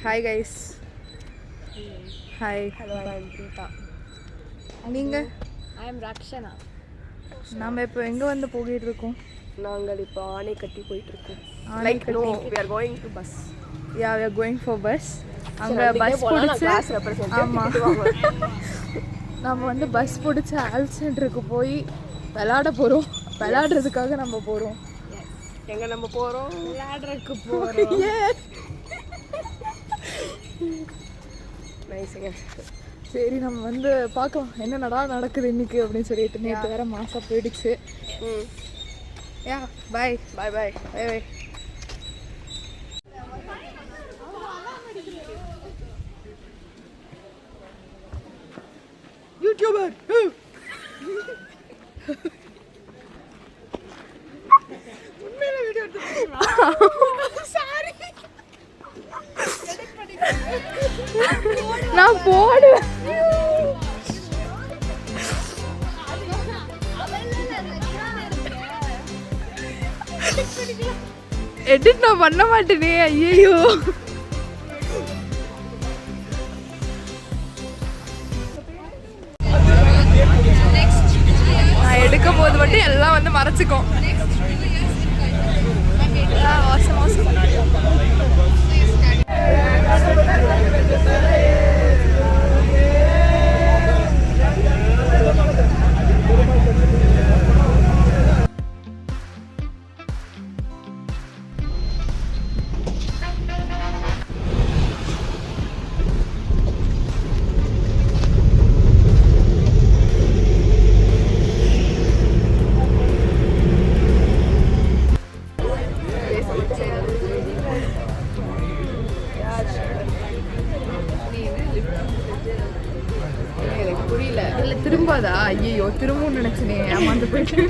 Hi guys. Hi. Hello, I am Preeta. நீங்கள்? I am Rakshana. நாம் இப்போ எங்கே வந்து போகிட்டு இருக்கோம்? நாங்கள் இப்போ ஆனைக்கட்டி போயிட்டு இருக்கோம். Anaikatti. No, we are going to bus. Yeah, we are going for bus. அங்கே பஸ் பிடிச்சி ஆமாம் நம்ம வந்து பஸ் பிடிச்சி ஹெல்த் சென்டருக்கு போய் விளையாட போகிறோம். விளையாடுறதுக்காக நம்ம போகிறோம். எங்கே நம்ம போகிறோம்? விளையாடுறதுக்கு போகிறோம். நைஸுங்க. சரி நம்ம வந்து பார்க்கலாம் என்ன நடக்குது இன்னைக்கு அப்படின்னு சொல்லிட்டு. நேற்று வேற மாசம் போயிடுச்சு. யா பாய் பாய் பாய் பாய் பாய். யூடியூபர் உண்மையில வீடியோ சாரி நான் போடுவேன். எடிட் நான் பண்ண மாட்டேனே. ஐயோ நான் எடுக்கும் போது மட்டும் எல்லாம் வந்து மறைச்சிக்கும். புரியல இல்ல திரும்பாதா? ஐயோ திரும்பவும் நினைச்சனே, ஏமாந்து போயிட்டு.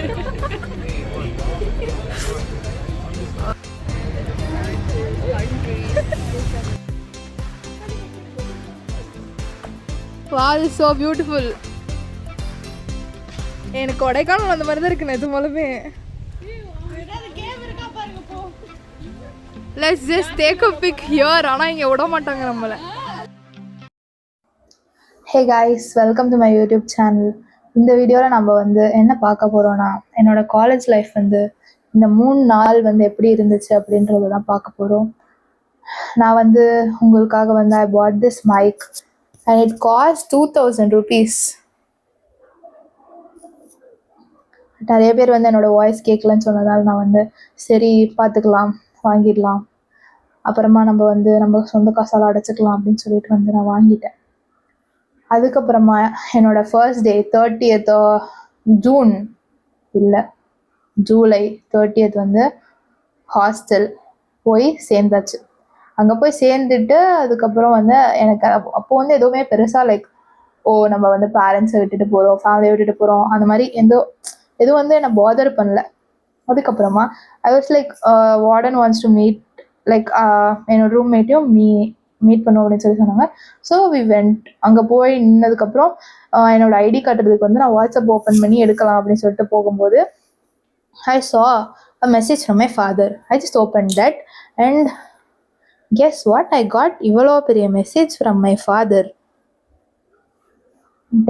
Wow, it's so beautiful. எனக்கு கொடைக்கானல் அந்த மாதிரி தான் இருக்கு நிஜமாலுமே. Let's just take a pic here. ஆனா இங்க விட மாட்டாங்க நம்மள. Hey guys, welcome to my YouTube channel. இந்த வீடியோவில் நம்ம வந்து என்ன பார்க்க போகிறோன்னா, என்னோடய காலேஜ் லைஃப் வந்து இந்த 3 நாள் வந்து எப்படி இருந்துச்சு அப்படின்றத தான் பார்க்க போகிறோம். நான் வந்து உங்களுக்காக வந்து I bought this mic and it cost 2000 rupees. நிறைய பேர் வந்து என்னோடய வாய்ஸ் கேட்கலன்னு சொன்னதால் நான் வந்து சரி பார்த்துக்கலாம், வாங்கிடலாம், அப்புறமா நம்ம சொந்த காசால் அடைச்சிக்கலாம் அப்படின்னு சொல்லிட்டு வந்து நான் வாங்கிட்டேன். அதுக்கப்புறமா என்னோடய ஃபர்ஸ்ட் டே 30th ஜூன் இல்லை ஜூலை 30th வந்து ஹாஸ்டல் போய் சேர்ந்தாச்சு. அங்கே போய் சேர்ந்துட்டு அதுக்கப்புறம் வந்து எனக்கு அப்போ வந்து எதுவுமே பெருசாக லைக் நம்ம வந்து பேரண்ட்ஸை விட்டுட்டு போகிறோம், ஃபேமிலியை விட்டுட்டு போகிறோம், அந்த மாதிரி எதுவும் வந்து என்னை பாதர் பண்ணல. அதுக்கப்புறமா I was like warden wants to meet like என்னோட ரூம்மேட்டையும் மீட் பண்ணோம் அப்படின்னு சொல்லி சொன்னாங்க. So we went. அங்கே போய் நின்னதுக்கப்புறம் என்னோட ஐடி காட்டுறதுக்கு வந்து நான் வாட்ஸ்அப் ஓப்பன் பண்ணி எடுக்கலாம் அப்படின்னு சொல்லிட்டு போகும்போது ஐ saw a message from my father. I just opened that and guess what? I got இவ்வளோ பெரிய message from my father.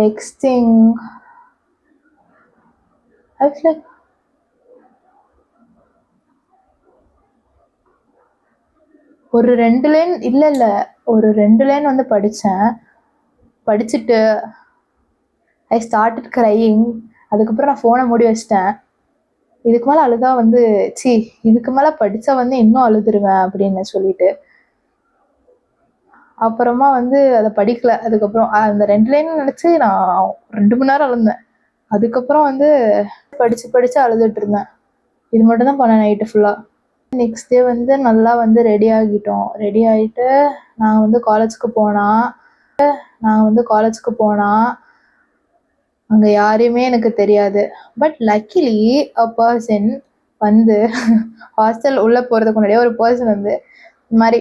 Texting. I was like, ஒரு 2 லைன் ஒரு 2 லைன் வந்து படிச்சுட்டு ஐ ஸ்டார்டட் க்ரையிங். அதுக்கப்புறம் நான் ஃபோனை மூடி வச்சிட்டேன். இதுக்கு மேலே அழுதா வந்து இதுக்கு மேலே படித்தா வந்து இன்னும் அழுதுருவேன் அப்படின்னு சொல்லிட்டு அப்புறமா வந்து அதை படிக்கல. அதுக்கப்புறம் அந்த 2 லைன் நினச்சி நான் 2 மணி நேரம் அழுந்தேன். அதுக்கப்புறம் வந்து படித்து அழுதுட்டு இருந்தேன். இது மட்டும் தான் பண்ணேன் நைட்டு ஃபுல்லாக. நெக்ஸ்ட் டே வந்து நல்லா வந்து ரெடி ஆகிட்டு நாங்கள் வந்து காலேஜுக்கு போனால் அங்கே யாரையுமே எனக்கு தெரியாது. பட் லக்கிலி அ பர்சன் வந்து ஹாஸ்டல் உள்ளே போகிறதுக்கு முன்னாடியே ஒரு பர்சன் வந்து இந்த மாதிரி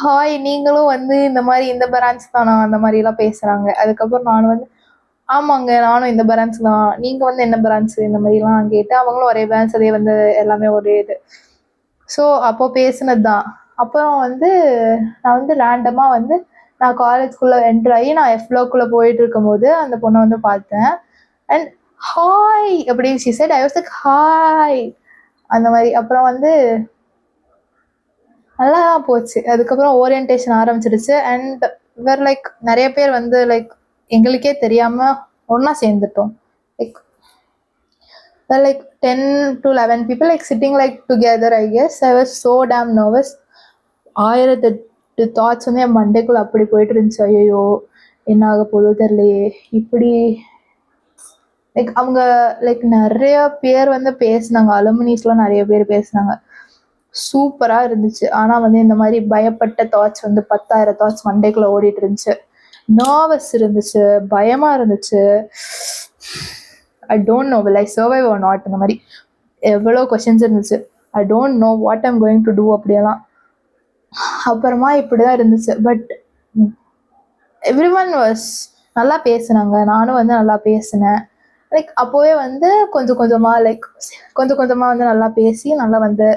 ஹாய் நீங்களும் வந்து இந்த மாதிரி இந்த பிரான்ச் தானா அந்த மாதிரிலாம் பேசுகிறாங்க. அதுக்கப்புறம் நானும் வந்து ஆமாங்க நானும் இந்த பிரான்ச் தான், நீங்கள் வந்து என்ன பிரான்ச்சு இந்த மாதிரிலாம் கேட்டு அவங்களும் ஒரே பிரான்ச், அதே வந்து எல்லாமே ஒரே இது. ஸோ அப்போ பேசுனது தான். அப்புறம் வந்து நான் வந்து ரேண்டமாக வந்து நான் காலேஜ்குள்ளே என்ட்ரு ஆகி நான் எஃப்லோக்குள்ளே போயிட்டு இருக்கும்போது அந்த பொண்ணை வந்து பார்த்தேன். அண்ட் ஹாய் அப்படின்னு she said. I was like hi அந்த மாதிரி. அப்புறம் வந்து நல்லா போச்சு. அதுக்கப்புறம் ஓரியன்டேஷன் ஆரம்பிச்சிடுச்சு. அண்ட் வேறு லைக் நிறைய பேர் வந்து லைக் எங்களுக்கே தெரியாமல் ஒன்றா சேர்ந்துட்டோம். Like 10 to 11 people like sitting like together. I guess I was so damn nervous. 1008 thoughts வந்து என் மண்டேக்குள்ளே அப்படி போயிட்டு இருந்துச்சு. ஐயோ என்ன ஆக போதோ தெரியலையே இப்படி. லைக் அவங்க லைக் நிறைய பேர் வந்து பேசினாங்க, அலுமினிஸ்லாம் நிறைய பேர் பேசினாங்க, சூப்பராக இருந்துச்சு. ஆனால் வந்து இந்த மாதிரி பயப்பட்ட தாட்ஸ் வந்து 10,000 தாட்ஸ் மண்டேக்குள்ளே ஓடிட்டு இருந்துச்சு. நர்வஸ் இருந்துச்சு, பயமாக இருந்துச்சு. I don't know will I survive or not. இந்த மாதிரி எவ்வளோ கொஷின்ஸ் இருந்துச்சு. I don't know what I'm going to do அப்படியெல்லாம். அப்புறமா இப்படி தான் இருந்துச்சு. பட் எவ்ரி ஒன் வாஸ் நல்லா பேசுனாங்க, நானும் வந்து நல்லா பேசினேன். லைக் அப்போவே வந்து கொஞ்சம் கொஞ்சமாக வந்து நல்லா பேசி நல்லா வந்து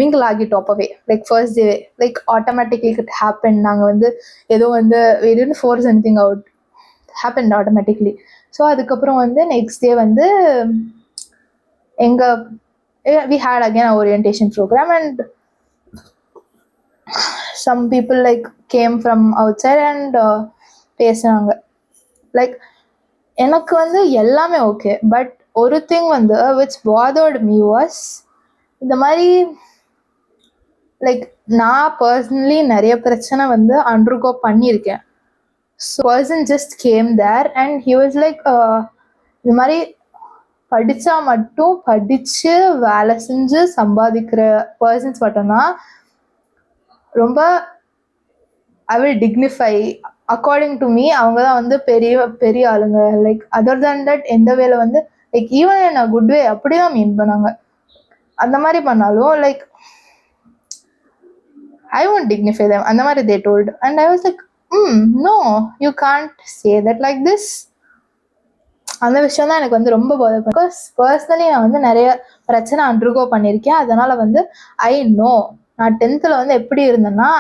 மிங்கிள் ஆகிட்டோம். அப்போவே like first day like automatically it happen. நாங்கள் வந்து ஏதோ வந்து we didn't force anything out, happened automatically. So அதுக்கப்புறம் வந்து நெக்ஸ்ட் டே வந்து we had again a orientation program and some people like came from outside and பேசுனாங்க. Like எனக்கு வந்து எல்லாமே ஓகே. பட் ஒரு திங் வந்து which bothered me was இந்த மாதிரி லைக் நான் பர்சனலி நிறைய பிரச்சனை வந்து அண்டர்கோ பண்ணியிருக்கேன். So person just came there and he was like இந்த மாதிரி படித்தா மட்டும் படித்து வேலை செஞ்சு சம்பாதிக்கிற பர்சன்ஸ் மட்டும்தான் ரொம்ப I will dignify according to me. அவங்க தான் வந்து பெரிய பெரிய ஆளுங்க. லைக் அதர் தேன் தட் எந்த வேலை வந்து லைக் ஈவன் என்ன குட் வே அப்படி தான் மீன் பண்ணாங்க. அந்த மாதிரி பண்ணாலும் like I won't dignify them. அந்த மாதிரி they told. And I was like, no, you can't say that like this. அந்த விஷயம் தான் எனக்கு வந்து ரொம்ப பாதர். பிகாஸ் பர்சனலி நான் வந்து நிறைய பிரச்சனை அண்டர்கோ பண்ணியிருக்கேன். அதனால் வந்து ஐ நோ. நான் 10th வந்து எப்படி இருந்தேன்னா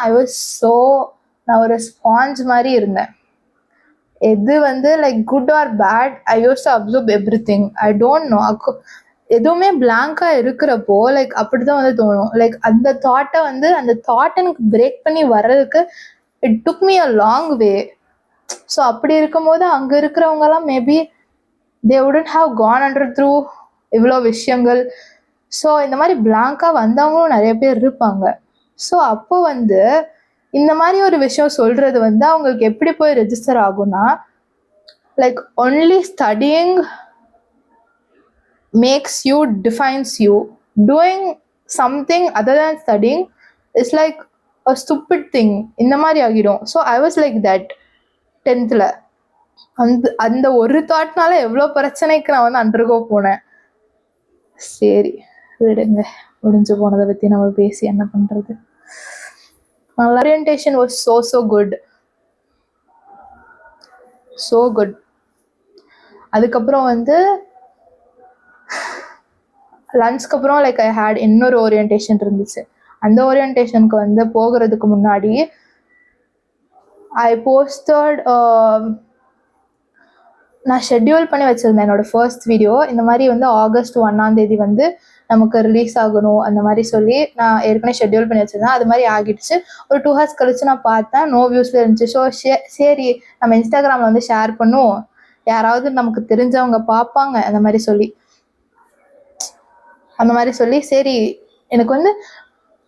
நான் ஒரு ஸ்பாஞ்ச் மாதிரி இருந்தேன். எது வந்து like good or bad I used to observe every thing. I don't know. எதுவுமே பிளாங்காக இருக்கிறப்போ லைக் அப்படி தான் வந்து தோணும். லைக் அந்த தாட்டை எனக்கு பிரேக் பண்ணி வர்றதுக்கு it took me a long way. So அப்படி இருக்கும்போது அங்கே இருக்கிறவங்கலாம் maybe they wouldn't have Khan under through இவ்வளோ விஷயங்கள். ஸோ இந்த மாதிரி பிளாங்காக வந்தவங்களும் நிறைய பேர் இருப்பாங்க. ஸோ அப்போ வந்து இந்த மாதிரி ஒரு விஷயம் சொல்கிறது வந்து அவங்களுக்கு எப்படி போய் ரெஜிஸ்டர் ஆகும்னா like only studying makes you, defines you. Doing something other than studying is like a stupid thing. இந்த மாதிரி ஆகிடும். So I was like that 10th. அந்த ஒரு தாட்னால எவ்வளோ பிரச்சனைக்கு நான் வந்து அண்டர்கோ போனேன். சரி விடுங்க, முடிஞ்சு போனதை பற்றி நம்ம பேசி என்ன பண்ணுறது. Orientation was so good. அதுக்கப்புறம் வந்து லன்ச்க்கு அப்புறம் லைக் ஐ ஹேட் இன்னொரு ஓரியன்டேஷன் இருந்துச்சு. அந்த ஓரியன்டேஷனுக்கு வந்து போகிறதுக்கு முன்னாடி ஐ போஸ்டட் நான் ஷெட்யூல் பண்ணி வச்சுருந்தேன் என்னோடய ஃபர்ஸ்ட் வீடியோ. இந்த மாதிரி வந்து August 1 வந்து நமக்கு ரிலீஸ் ஆகணும் அந்த மாதிரி சொல்லி நான் ஏற்கனவே ஷெட்யூல் பண்ணி வச்சுருந்தேன். அது மாதிரி ஆகிடுச்சு. ஒரு 2 hours கழிச்சு நான் பார்த்தேன், நோ வியூஸில் இருந்துச்சு. ஸோ சரி நம்ம இன்ஸ்டாகிராமில் வந்து ஷேர் பண்ணுவோம், யாராவது நமக்கு தெரிஞ்சவங்க பார்ப்பாங்க அந்த மாதிரி சொல்லி சரி. எனக்கு வந்து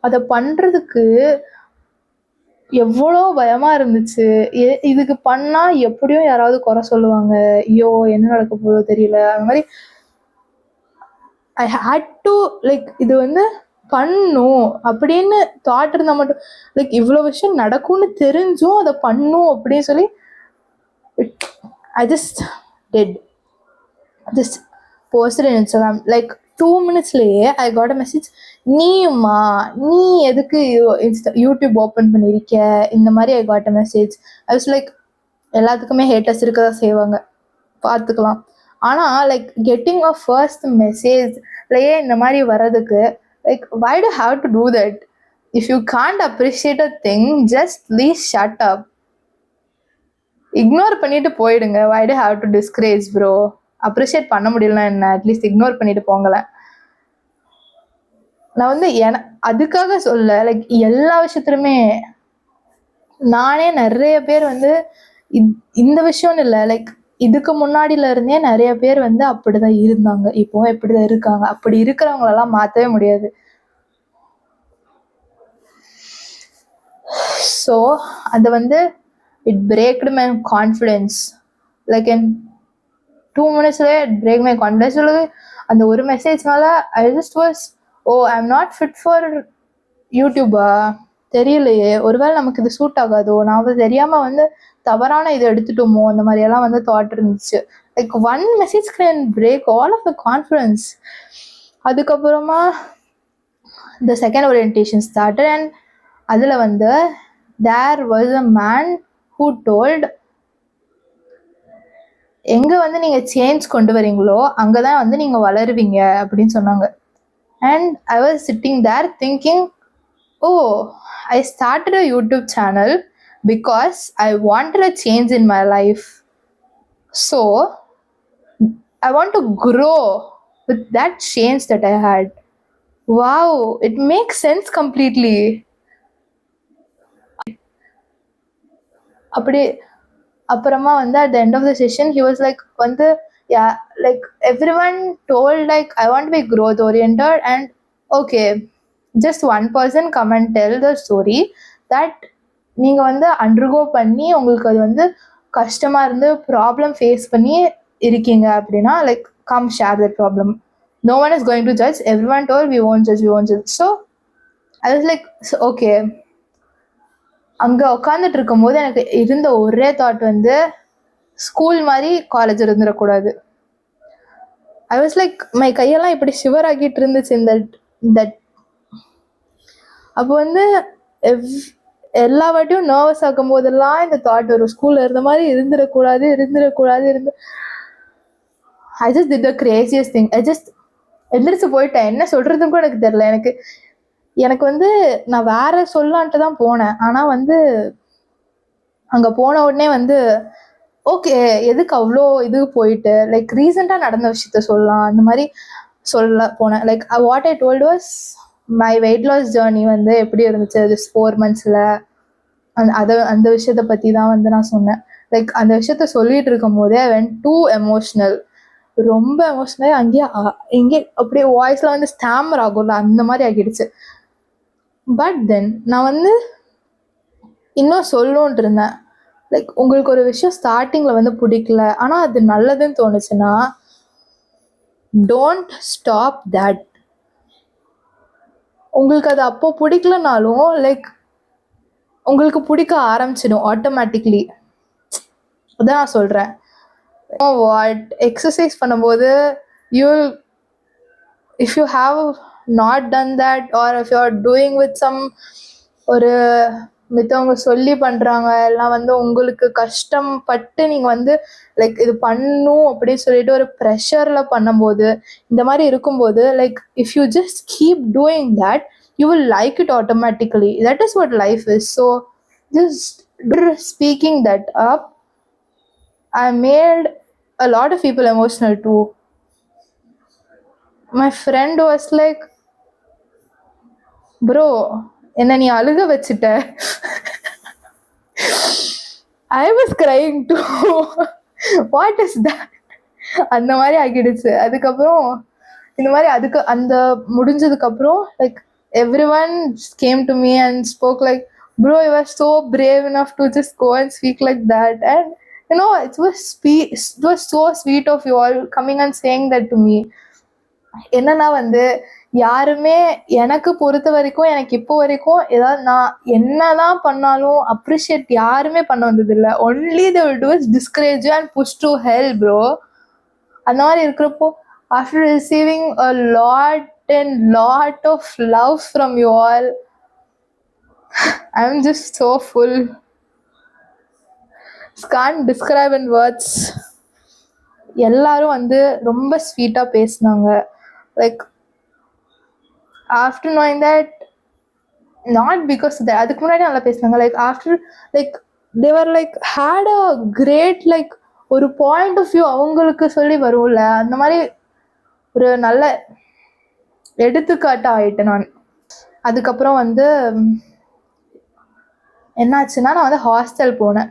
அதை பண்ணுறதுக்கு எவ்வளோ பயமாக இருந்துச்சு. இதுக்கு பண்ணால் எப்படியும் யாராவது குறை சொல்லுவாங்க, ஐயோ என்ன நடக்க போதோ தெரியல. அந்த மாதிரி ஐ ஹேட் டு லைக் இது வந்து பண்ணும் அப்படின்னு தாட் இருந்தால் மட்டும் லைக் இவ்வளோ விஷயம் நடக்கும்னு தெரிஞ்சும் அதை பண்ணும் அப்படின்னு சொல்லி I just posted in Instagram. Like 2 minutesலயே ஐ காட் அ மெசேஜ், நீ எதுக்கு யூடியூப் ஓப்பன் பண்ணியிருக்க இந்த மாதிரி. I got a message. I was like எல்லாத்துக்குமே ஹேட்டர்ஸ் இருக்க தான் செய்வாங்க, பார்த்துக்கலாம். ஆனால் லைக் கெட்டிங் அ ஃபர்ஸ்ட் மெசேஜ்லையே இந்த மாதிரி வர்றதுக்கு like why to have to do that. if you can't appreciate a thing, just please shut up. Ignore பண்ணிட்டு போயிடுங்க. why do you have to discourage bro? Appreciate பண்ண முடியலன்னா என்ன, அட்லீஸ்ட் இக்னோர் பண்ணிட்டு போங்களேன். நான் வந்து அதுக்காக சொல்ல, லைக் எல்லா விஷயத்துலையுமே நானே நிறைய பேர் வந்து இந்த விஷயம்னு இல்லை, லைக் இதுக்கு முன்னாடில இருந்தே நிறைய பேர் வந்து அப்படிதான் இருந்தாங்க, இப்போ இப்படிதான் இருக்காங்க. அப்படி இருக்கிறவங்களெல்லாம் மாற்றவே முடியாது. ஸோ அது வந்து it breaked my confidence. Like in 2 minutes it break my confidence. அந்த ஒரு மெசேஜ்னால I just was, I'm not fit for YouTube. தெரியலையே, ஒருவேளை நமக்கு இது சூட் ஆகாதோ, நான் தெரியாமல் வந்து தவறான இது எடுத்துட்டோமோ, அந்த மாதிரியெல்லாம் வந்து தாட் இருந்துச்சு. Like one message can break all of the confidence. அதுக்கப்புறமா the second orientation started and அதில் வந்து there was a man who told, எங்கே வந்து நீங்கள் சேஞ்ச் கொண்டு வரீங்களோ அங்கே தான் வந்து நீங்கள் வளருவீங்க அப்படின்னு சொன்னாங்க. And I was sitting there thinking, I started a YouTube channel because I wanted a change in my life. So I want to grow with that change that I had. Wow, it makes sense completely. அப்படி அப்புறமா வந்து at the end of the session he was like வந்து like everyone told like I want to be growth oriented and okay, just one person come and tell the story that நீங்கள் வந்து undergo பண்ணி உங்களுக்கு அது வந்து கஷ்டமாக இருந்து problem face பண்ணி இருக்கீங்க அப்படின்னா like come share that problem. No one is going to judge. Everyone told we won't judge. So I was like, okay. அங்கே உட்காந்துட்டு இருக்கும்போது எனக்கு இருந்த ஒரே தாட் வந்து ஸ்கூல் மாதிரி காலேஜ் இருந்துடக்கூடாது. ஐ வாஸ் லைக் மை கையெல்லாம் இப்படி ஷிவர் ஆகிட்டு இருந்துச்சு தட் அப்போ வந்து எல்லா வாட்டியும் நர்வஸ் ஆகும் போதெல்லாம் இந்த தாட் வரும், ஸ்கூலில் இருந்த மாதிரி இருந்துடக்கூடாது. I just did the craziest thing. I just எந்திரிச்சு போயிட்டேன். என்ன சொல்கிறதுக்கும் கூட எனக்கு தெரியல. எனக்கு வந்து நான் வேற சொல்லான்ட்டு தான் போனேன். ஆனால் வந்து அங்கே போன உடனே வந்து ஓகே, எதுக்கு அவ்வளோ இதுக்கு போயிட்டு லைக் ரீசெண்டாக நடந்த விஷயத்த சொல்லலாம் அந்த மாதிரி சொல்ல போனேன். Like what I told was my weight loss journey வந்து எப்படி இருந்துச்சு அது 4 monthsல அந்த விஷயத்தை பற்றி தான் வந்து நான் சொன்னேன். லைக் அந்த விஷயத்த சொல்லிட்டு இருக்கும் போதே ஐ வென்ட் டூ எமோஷ்னல், ரொம்ப எமோஷ்னல். இங்கே அப்படியே வாய்ஸில் வந்து ஸ்டாமர் ஆகும்ல அந்த மாதிரி ஆகிடுச்சு. பட் தென் நான் வந்து இன்னும் சொல்லணுன்ட்டு இருந்தேன், லைக் உங்களுக்கு ஒரு விஷயம் ஸ்டார்டிங்கில் வந்து பிடிக்கல ஆனால் அது நல்லதுன்னு தோணுச்சுன்னா டோன்ட் ஸ்டாப் தட். உங்களுக்கு அது அப்போ பிடிக்கலனாலும் லைக் உங்களுக்கு பிடிக்க ஆரம்பிச்சிடும் ஆட்டோமேட்டிக்லி. அதான் நான் சொல்கிறேன். வாட் எக்ஸசைஸ் பண்ணும்போது if you have not done that or if you are doing with some ஒரு மித்தவங்க சொல்லி பண்ணுறாங்க எல்லாம் வந்து உங்களுக்கு கஷ்டப்பட்டு நீங்கள் வந்து லைக் இது பண்ணும் அப்படின்னு சொல்லிட்டு ஒரு ப்ரெஷரில் பண்ணும்போது இந்த மாதிரி இருக்கும்போது like if you just keep doing that you will like it automatically. That is what life is. So just speaking that up I made a lot of people emotional too. My friend was like, bro, என்ன நீ அழுக வச்சுட்ட. I was crying too. What is that? அந்த மாதிரி ஆகிடுச்சு. அதுக்கப்புறம் இந்த மாதிரி அந்த முடிஞ்சதுக்கப்புறம் like everyone came to me and spoke like, bro, you were so brave enough to just go and speak like that. And you know, it was so sweet of you all coming and saying that to me. என்னன்னா வந்து யாருமே எனக்கு பொறுத்த வரைக்கும் எனக்கு இப்போ வரைக்கும் ஏதாவது நான் என்னதான் பண்ணாலும் அப்ரிஷியேட் யாருமே பண்ண வந்தது இல்லை. Only they will do is discourage you and push to hell, bro. அந்த மாதிரி இருக்கிறப்போ after receiving a lot of love from you all, I'm just so full. Can't describe in words. எல்லாரும் வந்து ரொம்ப ஸ்வீட்டாக பேசினாங்க. Like after knowing that not because அதுக்கு முன்னாடி நல்லா பேசினாங்க. Like after like they were like had a great like ஒரு பாயிண்ட் ஆஃப் வியூ அவங்களுக்கு சொல்லி வரும்ல, அந்த மாதிரி ஒரு நல்ல எடுத்துக்காட்டு ஆயிட்டேன் நான். அதுக்கப்புறம் வந்து என்னாச்சுன்னா நான் வந்து ஹாஸ்டல் போனேன்.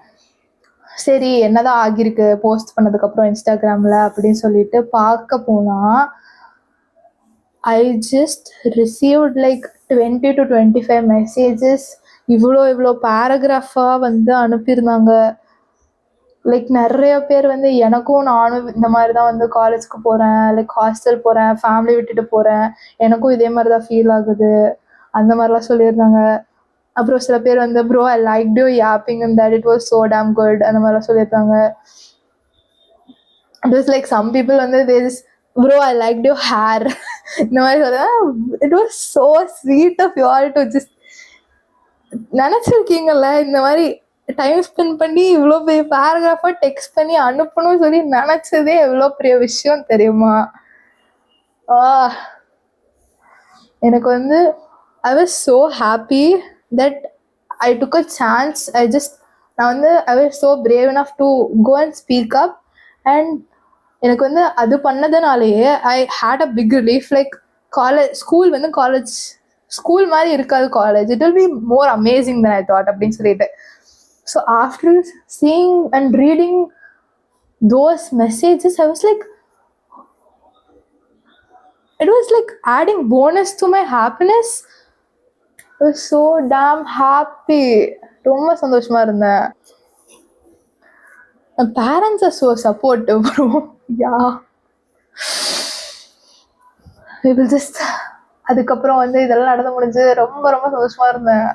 சரி என்னதான் ஆகியிருக்கு போஸ்ட் பண்ணதுக்கப்புறம் இன்ஸ்டாகிராமில் அப்படின்னு சொல்லிட்டு பார்க்க போனால் I just received like 20 to 25 messages. இவ்வளோ பேராகிராஃபாக வந்து அனுப்பியிருந்தாங்க. லைக் நிறைய பேர் வந்து நானும் இந்த மாதிரி தான் வந்து காலேஜ்க்கு போகிறேன், லைக் ஹாஸ்டல் போகிறேன், ஃபேமிலி விட்டுட்டு போகிறேன், எனக்கும் இதே மாதிரி தான் ஃபீல் ஆகுது, அந்த மாதிரிலாம் சொல்லியிருந்தாங்க. அப்புறம் சில பேர் வந்து bro I like you yapping and that it was so damn good அந்த மாதிரிலாம் சொல்லியிருக்காங்க. It was like some people வந்து this bro I like you hair இந்த மாதிரி சொல்லுவேன். It was so sweet of you all to just நினச்சிருக்கீங்கல்ல இந்த மாதிரி டைம் ஸ்பெண்ட் பண்ணி இவ்வளோ பெரிய பேராகிராஃபாக டெக்ஸ்ட் பண்ணி அனுப்பணும்னு சொல்லி நினச்சதே எவ்வளோ பெரிய விஷயம் தெரியுமா. எனக்கு வந்து I was so happy that I took a chance. நான் வந்து I was so brave enough to go and speak up. And எனக்கு வந்து அது பண்ணதுனாலேயே I had a big relief. Like college school மாதிரி இருக்காது college, it will be more amazing then I thought அப்படின்னு சொல்லிட்டு. So after seeing and reading those messages I was like it was like adding bonus to my happiness. I was so damn happy. ரொம்ப சந்தோஷமா இருந்தேன். My parents are so supportive bro. Yeah. We will just அதுக்கப்புறம் வந்து இதெல்லாம் நடந்து முடிஞ்சு ரொம்ப ரொம்ப சந்தோஷமா இருந்தேன்.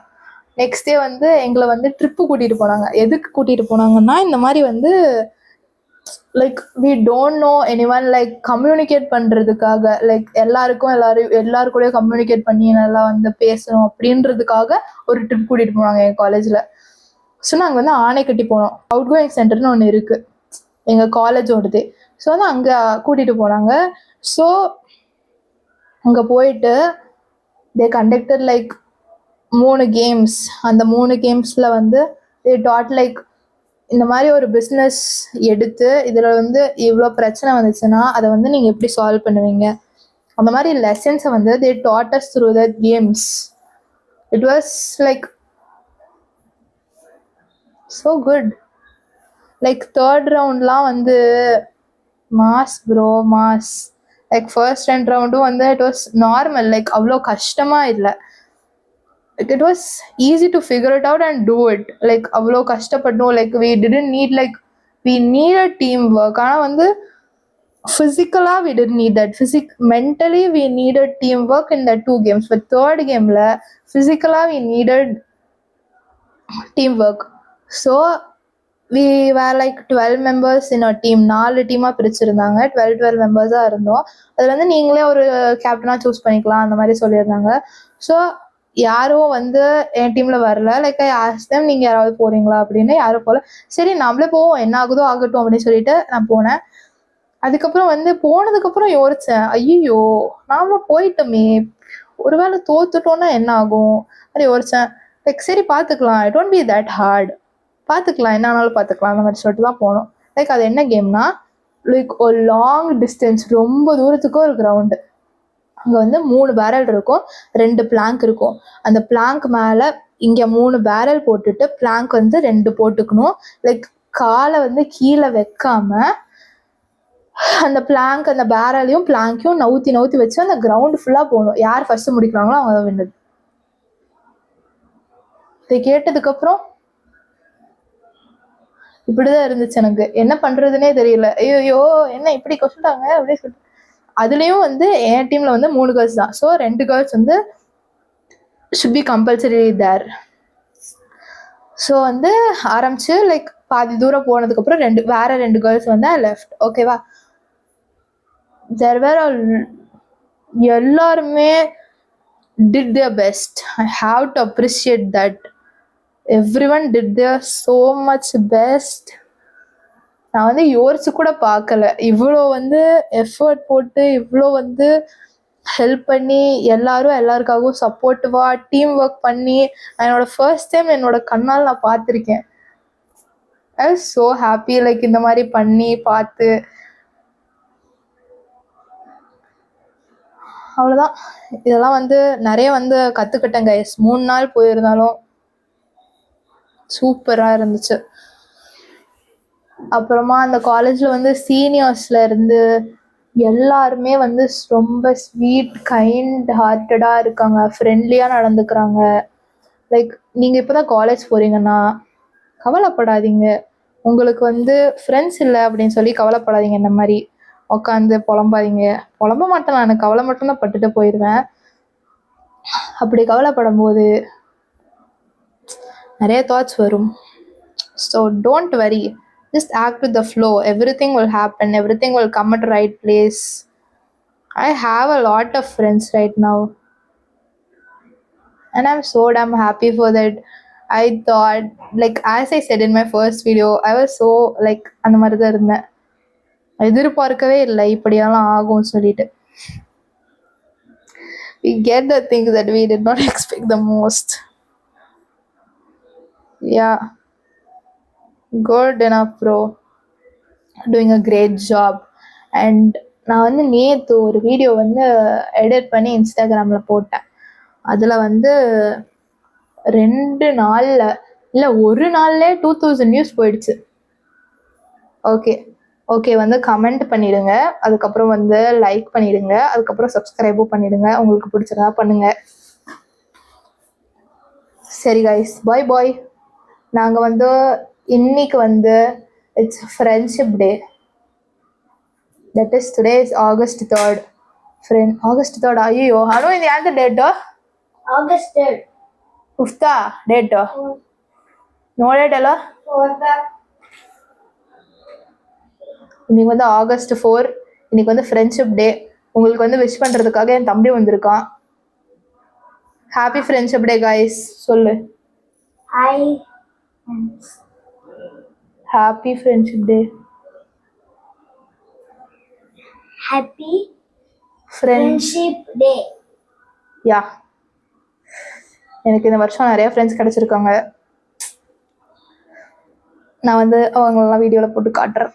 நெக்ஸ்ட் டே வந்து எங்களை வந்து ட்ரிப்பு கூட்டிகிட்டு போனாங்க. எதுக்கு கூட்டிகிட்டு போனாங்கன்னா இந்த மாதிரி வந்து like we don't know anyone like communicate பண்ணுறதுக்காக, லைக் எல்லாரு கூட கம்யூனிகேட் பண்ணி நல்லா வந்து பேசணும் அப்படின்றதுக்காக ஒரு ட்ரிப் கூட்டிகிட்டு போனாங்க எங்கள் காலேஜில். ஸோ நாங்கள் வந்து ஆனைக்கட்டி போனோம். அவுட் கோயிங் சென்டர்னு ஒன்று இருக்குது எங்கள் காலேஜோடது. ஸோ வந்து அங்கே கூட்டிகிட்டு போனாங்க. ஸோ அங்கே போயிட்டு தே கண்டக்டட் லைக் 3 கேம்ஸ். அந்த 3 கேம்ஸில் வந்து தே டாட் லைக் இந்த மாதிரி ஒரு பிஸ்னஸ் எடுத்து இதில் வந்து இவ்வளோ பிரச்சனை வந்துச்சுன்னா அதை வந்து நீங்கள் எப்படி சால்வ் பண்ணுவீங்க, அந்த மாதிரி லெசன்ஸை வந்து they taught us through the games. It was like so good. Like 3rd ரவுண்ட்லாம் வந்து mass bro, mass. Like first 2 ரவுண்டும் வந்து இட் வாஸ் நார்மல், லைக் அவ்வளோ கஷ்டமாக இல்லை. Like it was easy to figure it out and do it. Like அவ்வளோ கஷ்டப்பட்டோம். Like we didn't need like we needed teamwork. ஆனால் வந்து ஃபிசிக்கலாக we didn't need that. Mentally we needed teamwork in that 2 games. But 3rd கேமில் ஃபிசிக்கலாக we needed teamwork. So we were like 12 members in a team. 4 டீமாக பிரிச்சிருந்தாங்க. 12 மெம்பர்ஸாக இருந்தோம். அதில் வந்து நீங்களே ஒரு கேப்டனாக சூஸ் பண்ணிக்கலாம் அந்த மாதிரி சொல்லியிருந்தாங்க. ஸோ யாரும் வந்து என் டீமில் வரல. லைக் ஐ ஆஸ்க்ட் தெம் நீங்கள் யாராவது போகிறீங்களா அப்படின்னு. யாரும் போகல. சரி நம்மளே போவோம், என்ன ஆகுதோ ஆகட்டும் அப்படின்னு சொல்லிட்டு நான் போனேன். அதுக்கப்புறம் வந்து போனதுக்கப்புறம் யோசித்தேன், ஐயோ நாமளும் போயிட்டோமே, ஒருவேளை தோத்துட்டோன்னா என்ன ஆகும் அப்படி யோசித்தேன். லைக் சரி பார்த்துக்கலாம், it won't be that hard, பார்த்துக்கலாம் என்ன ஆனாலும் பார்த்துக்கலாம் அந்த மாதிரி சொல்லிட்டு தான் போனோம். லைக் அது என்ன கேம்னா லைக் ஒரு லாங் டிஸ்டன்ஸ், ரொம்ப தூரத்துக்கு ஒரு கிரவுண்டு. அங்கே வந்து 3 பேரல் இருக்கும், 2 பிளாங்க் இருக்கும். அந்த பிளாங்க் மேலே இங்கே 3 பேரல் போட்டுட்டு பிளாங்க் வந்து 2 போட்டுக்கணும். லைக் காலை வந்து கீழே வைக்காம அந்த பிளாங்க் அந்த பேரலையும் பிளாங்கையும் நவுத்தி வச்சு அந்த கிரவுண்டு ஃபுல்லாக போகணும். யார் ஃபர்ஸ்ட் முடிக்கிறாங்களோ அவங்க தான் வின்னது. இதை கேட்டதுக்கப்புறம் இப்படிதான் இருந்துச்சு எனக்கு. என்ன பண்ணுறதுனே தெரியல. ஐயோ என்ன இப்படி கொண்டுட்டாங்க அப்படின்னு சொல்லிட்டு. அதுலேயும் வந்து என் டீமில் வந்து 3 கேர்ள்ஸ் தான். ஸோ 2 கேர்ள்ஸ் வந்து should be compulsory there. So வந்து ஆரம்பிச்சு லைக் பாதி தூரம் போனதுக்கப்புறம் வேற 2 கேர்ள்ஸ் வந்து லெஃப்ட். ஓகேவா, எல்லாருமே did their best. I have to appreciate that. Everyone did their so much best. நான் வந்து யோசிச்சு கூட பார்க்கல, இவ்வளோ வந்து எஃபர்ட் போட்டு இவ்வளோ வந்து ஹெல்ப் பண்ணி எல்லாரும் எல்லாருக்காகவும் சப்போர்ட்டிவாக டீம் ஒர்க் பண்ணி என்னோடய ஃபர்ஸ்ட் டைம் என்னோட கண்ணால் நான் பார்த்துருக்கேன். ஐ வாஸ் ஸோ ஹாப்பி. லைக் இந்த மாதிரி பண்ணி பார்த்து அவ்வளோதான். இதெல்லாம் வந்து நிறைய வந்து கற்றுக்கிட்டேன் கைஸ். 3 நாள் போயிருந்தாலும் சூப்பராக இருந்துச்சு. அப்புறமா அந்த காலேஜில் வந்து சீனியர்ஸில் இருந்து எல்லாருமே வந்து ரொம்ப ஸ்வீட் கைண்ட் ஹார்ட்டடாக இருக்காங்க, ஃப்ரெண்ட்லியாக நடந்துக்கிறாங்க. லைக் நீங்கள் இப்போ தான் காலேஜ் போகிறீங்கன்னா கவலைப்படாதீங்க. உங்களுக்கு வந்து ஃப்ரெண்ட்ஸ் இல்லை அப்படின்னு சொல்லி கவலைப்படாதீங்க. இந்த மாதிரி உட்காந்து புலம்பாதீங்க. புலம்ப மாட்டேன், நான் கவலை மட்டும்தான் பட்டுட்டு போயிடுவேன். அப்படி கவலைப்படும் போது நிறைய தாட்ஸ் வரும். So don't worry, just act with the flow. Everything will happen, everything will come at the right place. I have a lot of friends right now and I'm so damn happy for that. I thought, like as I said in my first video, I was so like அந்த மாதிரி தான் இருந்தேன். எதிர்பார்க்கவே இல்லை இப்படியெல்லாம் ஆகும்னு சொல்லிட்டு. We get the things that we did not expect the most. Yeah, good enough bro, doing a great job. And நான் வந்து நேற்று ஒரு வீடியோ வந்து எடிட் பண்ணி இன்ஸ்டாகிராமில் போட்டேன். அதில் வந்து 2 நாளில் இல்லை 1 நாள்லே 2000 வியூஸ் போயிடுச்சு. ஓகே வந்து கமெண்ட் பண்ணிடுங்க, அதுக்கப்புறம் வந்து லைக் பண்ணிடுங்க, அதுக்கப்புறம் சப்ஸ்கிரைபும் பண்ணிடுங்க. உங்களுக்கு பிடிச்சதா பண்ணுங்க. சரி கைஸ், பாய். நாங்கள் வந்து இன்னைக்கு வந்து it's friendship day. That is today is August 3rd. August 3rd. ஐயோ அனு இது யாரு டேட்டோ? August 3rd. 5th date ನೋಡೇಟಲ್ಲ. இன்னைக்கு வந்து August 4. இன்னைக்கு வந்து ஃப்ரெண்ட்ஷிப் டே. உங்களுக்கு வந்து விஷ் பண்ணுறதுக்காக என் தம்பி வந்திருக்கான். Happy friendship day guys. சொல்லு hi. Happy friendship day. Happy friendship day. Yeah, எனக்கு இந்த வருஷம் நிறைய ஃப்ரெண்ட்ஸ் கிடச்சிருக்காங்க. நான் வந்து அவங்களெல்லாம் வீடியோவில் போட்டு காட்டுறேன்.